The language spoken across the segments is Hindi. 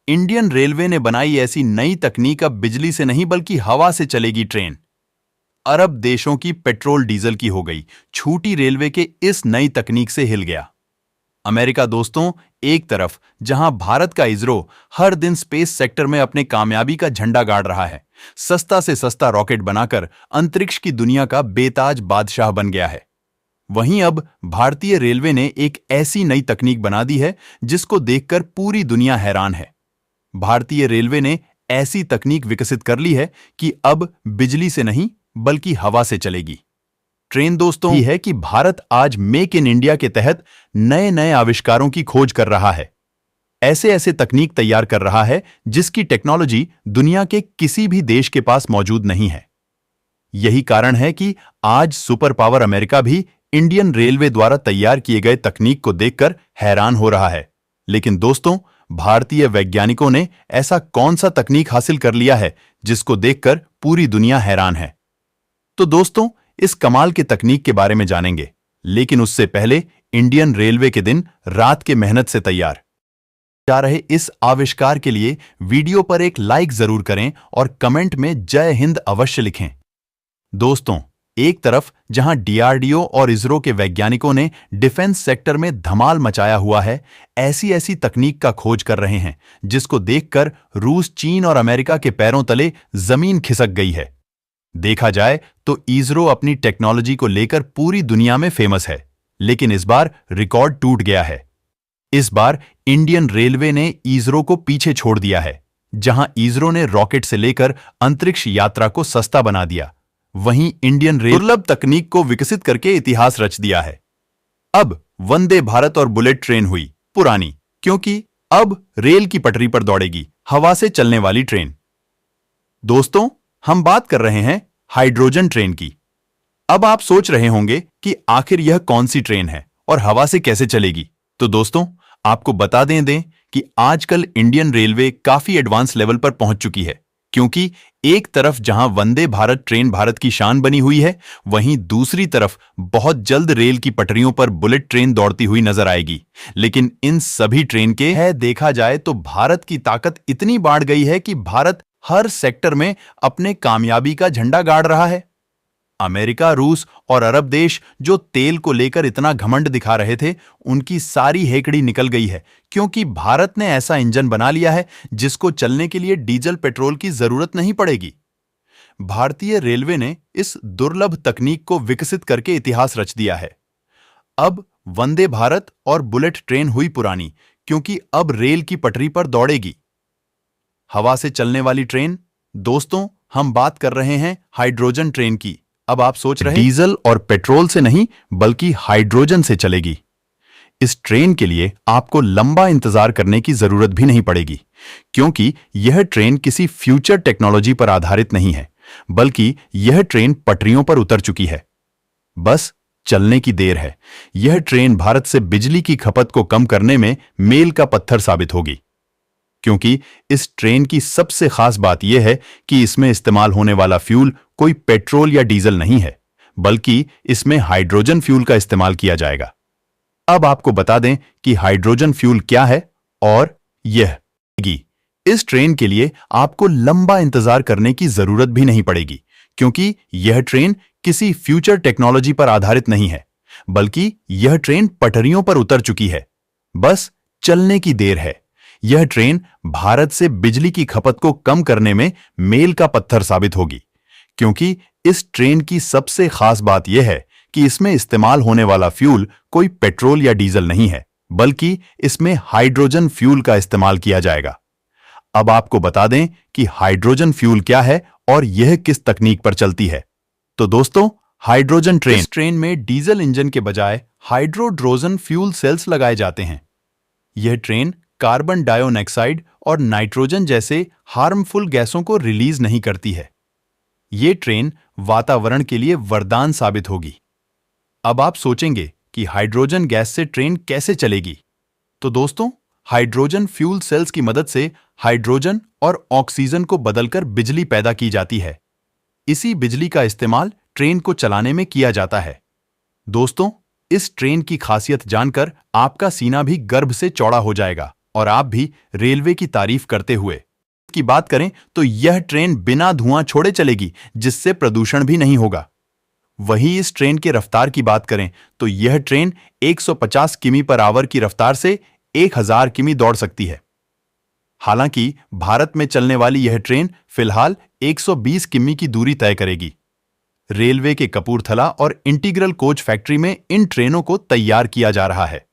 इंडियन रेलवे ने बनाई ऐसी नई तकनीक अब बिजली से नहीं बल्कि हवा से चलेगी ट्रेन। अरब देशों की पेट्रोल डीजल की हो गई, छूटी रेलवे के इस नई तकनीक से हिल गया। अमेरिका दोस्तों, एक तरफ जहां भारत का इसरो हर दिन स्पेस सेक्टर में अपने कामयाबी का झंडा गाड़ रहा है, सस्ता से सस्ता रॉकेट बनाकर अंतरिक्ष की दुनिया का बेताज बादशाह बन गया है, वहीं अब भारतीय रेलवे ने एक ऐसी नई तकनीक बना दी है जिसको देखकर पूरी दुनिया हैरान है। भारतीय रेलवे ने ऐसी तकनीक विकसित कर ली है कि अब बिजली से नहीं बल्कि हवा से चलेगी ट्रेन। दोस्तों, ये है कि भारत आज मेक इन इंडिया के तहत नए नए आविष्कारों की खोज कर रहा है, ऐसे ऐसे तकनीक तैयार कर रहा है जिसकी टेक्नोलॉजी दुनिया के किसी भी देश के पास मौजूद नहीं है। यही कारण है कि आज सुपर पावर अमेरिका भी इंडियन रेलवे द्वारा तैयार किए गए तकनीक को देखकर हैरान हो रहा है। लेकिन दोस्तों, भारतीय वैज्ञानिकों ने ऐसा कौन सा तकनीक हासिल कर लिया है जिसको देखकर पूरी दुनिया हैरान है? तो दोस्तों, इस कमाल के तकनीक के बारे में जानेंगे, लेकिन उससे पहले इंडियन रेलवे के दिन रात के मेहनत से तैयार जा रहे इस आविष्कार के लिए वीडियो पर एक लाइक जरूर करें और कमेंट में जय हिंद अवश्य लिखें। दोस्तों, एक तरफ जहां डीआरडीओ और इसरो के वैज्ञानिकों ने डिफेंस सेक्टर में धमाल मचाया हुआ है, ऐसी ऐसी तकनीक का खोज कर रहे हैं जिसको देखकर रूस, चीन और अमेरिका के पैरों तले जमीन खिसक गई है। देखा जाए तो इसरो अपनी टेक्नोलॉजी को लेकर पूरी दुनिया में फेमस है, लेकिन इस बार रिकॉर्ड टूट गया है। इस बार इंडियन रेलवे ने इसरो को पीछे छोड़ दिया है। जहां इसरो ने रॉकेट से लेकर अंतरिक्ष यात्रा को सस्ता बना दिया, वहीं इंडियन रेल दुर्लभ तकनीक को विकसित करके इतिहास रच दिया है। अब वंदे भारत और बुलेट ट्रेन हुई पुरानी, क्योंकि अब रेल की पटरी पर दौड़ेगी हवा से चलने वाली ट्रेन। दोस्तों, हम बात कर रहे हैं हाइड्रोजन ट्रेन की। अब आप सोच रहे होंगे कि आखिर यह कौन सी ट्रेन है और हवा से कैसे चलेगी? तो दोस्तों, आपको बता दें कि आजकल इंडियन रेलवे काफी एडवांस लेवल पर पहुंच चुकी है, क्योंकि एक तरफ जहां वंदे भारत ट्रेन भारत की शान बनी हुई है, वहीं दूसरी तरफ बहुत जल्द रेल की पटरियों पर बुलेट ट्रेन दौड़ती हुई नजर आएगी। लेकिन इन सभी ट्रेन के देखा जाए तो भारत की ताकत इतनी बढ़ गई है कि भारत हर सेक्टर में अपने कामयाबी का झंडा गाड़ रहा है। अमेरिका, रूस और अरब देश जो तेल को लेकर इतना घमंड दिखा रहे थे, उनकी सारी हेकड़ी निकल गई है, क्योंकि भारत ने ऐसा इंजन बना लिया है जिसको चलने के लिए डीजल पेट्रोल की जरूरत नहीं पड़ेगी। भारतीय रेलवे ने इस दुर्लभ तकनीक को विकसित करके इतिहास रच दिया है। अब वंदे भारत और बुलेट ट्रेन हुई पुरानी, क्योंकि अब रेल की पटरी पर दौड़ेगी हवा से चलने वाली ट्रेन। दोस्तों, हम बात कर रहे हैं हाइड्रोजन ट्रेन की। अब आप सोच रहे हैं डीजल और पेट्रोल से नहीं बल्कि हाइड्रोजन से चलेगी। इस ट्रेन के लिए आपको लंबा इंतजार करने की जरूरत भी नहीं पड़ेगी, क्योंकि यह ट्रेन किसी फ्यूचर टेक्नोलॉजी पर आधारित नहीं है, बल्कि यह ट्रेन पटरियों पर उतर चुकी है। बस चलने की देर है। यह ट्रेन भारत से बिजली की खपत को कम करने में मील का पत्थर साबित होगी, क्योंकि इस ट्रेन की सबसे खास बात यह है कि इसमें इस्तेमाल होने वाला फ्यूल कोई पेट्रोल या डीजल नहीं है, बल्कि इसमें हाइड्रोजन फ्यूल का इस्तेमाल किया जाएगा। अब आपको बता दें कि हाइड्रोजन फ्यूल क्या है और यह इस ट्रेन के लिए आपको लंबा इंतजार करने की जरूरत भी नहीं पड़ेगी, क्योंकि यह ट्रेन किसी फ्यूचर टेक्नोलॉजी पर आधारित नहीं है, बल्कि यह ट्रेन पटरियों पर उतर चुकी है। बस चलने की देर है। यह ट्रेन भारत से बिजली की खपत को कम करने में मील का पत्थर साबित होगी, क्योंकि इस ट्रेन की सबसे खास बात यह है कि इसमें इस्तेमाल होने वाला फ्यूल कोई पेट्रोल या डीजल नहीं है, बल्कि इसमें हाइड्रोजन फ्यूल का इस्तेमाल किया जाएगा। अब आपको बता दें कि हाइड्रोजन फ्यूल क्या है और यह किस तकनीक पर चलती है। तो दोस्तों, हाइड्रोजन ट्रेन इस ट्रेन में डीजल इंजन के बजाय हाइड्रोड्रोजन फ्यूल सेल्स लगाए जाते हैं। यह ट्रेन कार्बन डाइऑक्साइड और नाइट्रोजन जैसे हार्मफुल गैसों को रिलीज नहीं करती है। यह ट्रेन वातावरण के लिए वरदान साबित होगी। अब आप सोचेंगे कि हाइड्रोजन गैस से ट्रेन कैसे चलेगी? तो दोस्तों, हाइड्रोजन फ्यूल सेल्स की मदद से हाइड्रोजन और ऑक्सीजन को बदलकर बिजली पैदा की जाती है। इसी बिजली का इस्तेमाल ट्रेन को चलाने में किया जाता है। दोस्तों, इस ट्रेन की खासियत जानकर आपका सीना भी गर्व से चौड़ा हो जाएगा और आप भी रेलवे की तारीफ करते हुए की बात करें तो यह ट्रेन बिना धुआं छोड़े चलेगी, जिससे प्रदूषण भी नहीं होगा। वहीं इस ट्रेन की रफ्तार की बात करें तो यह ट्रेन 150 किमी पर आवर की रफ्तार से 1000 किमी दौड़ सकती है। हालांकि भारत में चलने वाली यह ट्रेन फिलहाल 120 किमी की दूरी तय करेगी। रेलवे के कपूरथला और इंटीग्रल कोच फैक्ट्री में इन ट्रेनों को तैयार किया जा रहा है।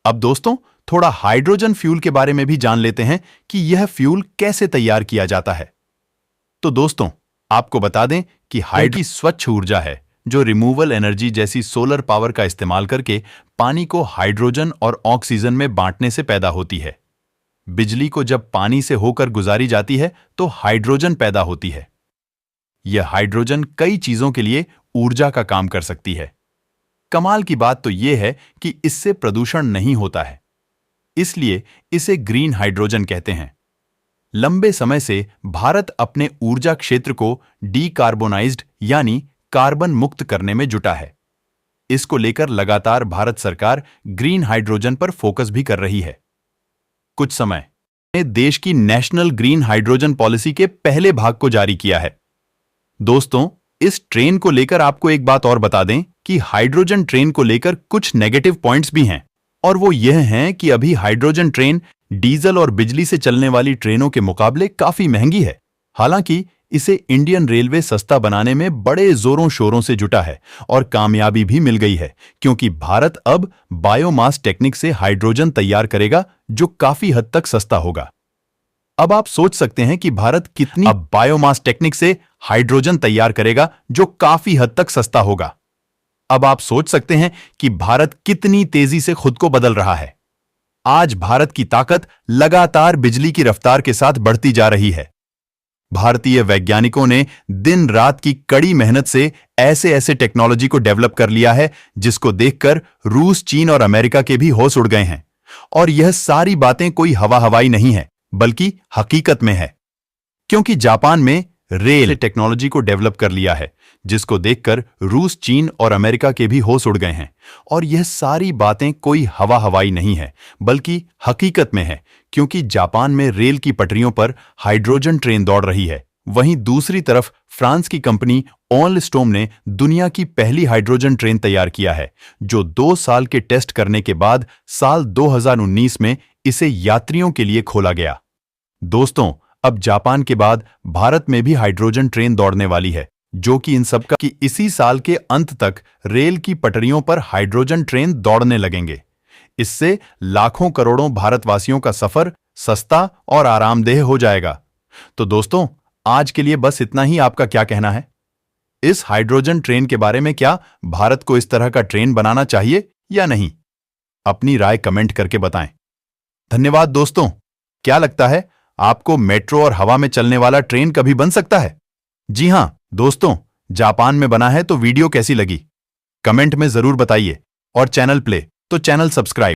अब दोस्तों, थोड़ा हाइड्रोजन फ्यूल के बारे में भी जान लेते हैं कि यह फ्यूल कैसे तैयार किया जाता है। तो दोस्तों, आपको बता दें कि हाइड्रोजन स्वच्छ ऊर्जा है जो रिमूवल एनर्जी जैसी सोलर पावर का इस्तेमाल करके पानी को हाइड्रोजन और ऑक्सीजन में बांटने से पैदा होती है। बिजली को जब पानी से होकर गुजारी जाती है तो हाइड्रोजन पैदा होती है। यह हाइड्रोजन कई चीजों के लिए ऊर्जा का काम कर सकती है। कमाल की बात तो यह है कि इससे प्रदूषण नहीं होता है, इसलिए इसे ग्रीन हाइड्रोजन कहते हैं। लंबे समय से भारत अपने ऊर्जा क्षेत्र को डीकार्बोनाइज्ड यानी कार्बन मुक्त करने में जुटा है। इसको लेकर लगातार भारत सरकार ग्रीन हाइड्रोजन पर फोकस भी कर रही है। कुछ समय ने देश की नेशनल ग्रीन हाइड्रोजन पॉलिसी के पहले भाग को जारी किया है। दोस्तों, इस ट्रेन को लेकर आपको एक बात और बता दें कि हाइड्रोजन ट्रेन को लेकर कुछ नेगेटिव पॉइंट्स भी हैं, और वो यह हैं कि अभी हाइड्रोजन ट्रेन डीजल और बिजली से चलने वाली ट्रेनों के मुकाबले काफी महंगी है। हालांकि इसे इंडियन रेलवे सस्ता बनाने में बड़े जोरों शोरों से जुटा है और कामयाबी भी मिल गई है, क्योंकि भारत अब बायोमास टेक्निक से हाइड्रोजन तैयार करेगा जो काफी हद तक सस्ता होगा। अब आप सोच सकते हैं कि भारत कितनी अब बायोमास टेक्निक से हाइड्रोजन तैयार करेगा जो काफी हद तक सस्ता होगा। अब आप सोच सकते हैं कि भारत कितनी तेजी से खुद को बदल रहा है। आज भारत की ताकत लगातार बिजली की रफ्तार के साथ बढ़ती जा रही है। भारतीय वैज्ञानिकों ने दिन रात की कड़ी मेहनत से ऐसे ऐसे टेक्नोलॉजी को डेवलप कर लिया है जिसको देखकर रूस, चीन और अमेरिका के भी होश उड़ गए हैं। और यह सारी बातें कोई हवा हवाई नहीं है, बल्कि हकीकत में है, क्योंकि जापान में रेल टेक्नोलॉजी को डेवलप कर लिया है जिसको देखकर रूस, चीन और अमेरिका के भी होश उड़ गए हैं। और यह सारी बातें कोई हवा हवाई नहीं है, बल्कि हकीकत में है, क्योंकि जापान में रेल की पटरियों पर हाइड्रोजन ट्रेन दौड़ रही है। वहीं दूसरी तरफ फ्रांस की कंपनी ऑलस्टोम ने दुनिया की पहली हाइड्रोजन ट्रेन तैयार किया है, जो 2 साल के टेस्ट करने के बाद साल 2019 में इसे यात्रियों के लिए खोला गया। दोस्तों, अब जापान के बाद भारत में भी हाइड्रोजन ट्रेन दौड़ने वाली है, जो कि इन सबका कि इसी साल के अंत तक रेल की पटरियों पर हाइड्रोजन ट्रेन दौड़ने लगेंगे। इससे लाखों करोड़ों भारतवासियों का सफर सस्ता और आरामदेह हो जाएगा। तो दोस्तों, आज के लिए बस इतना ही। आपका क्या कहना है इस हाइड्रोजन ट्रेन के बारे में? क्या भारत को इस तरह का ट्रेन बनाना चाहिए या नहीं? अपनी राय कमेंट करके बताएं। धन्यवाद दोस्तों। क्या लगता है, आपको मेट्रो और हवा में चलने वाला ट्रेन कभी बन सकता है? जी हां दोस्तों, जापान में बना है तो वीडियो कैसी लगी कमेंट में जरूर बताइए, और चैनल प्ले तो चैनल सब्सक्राइब।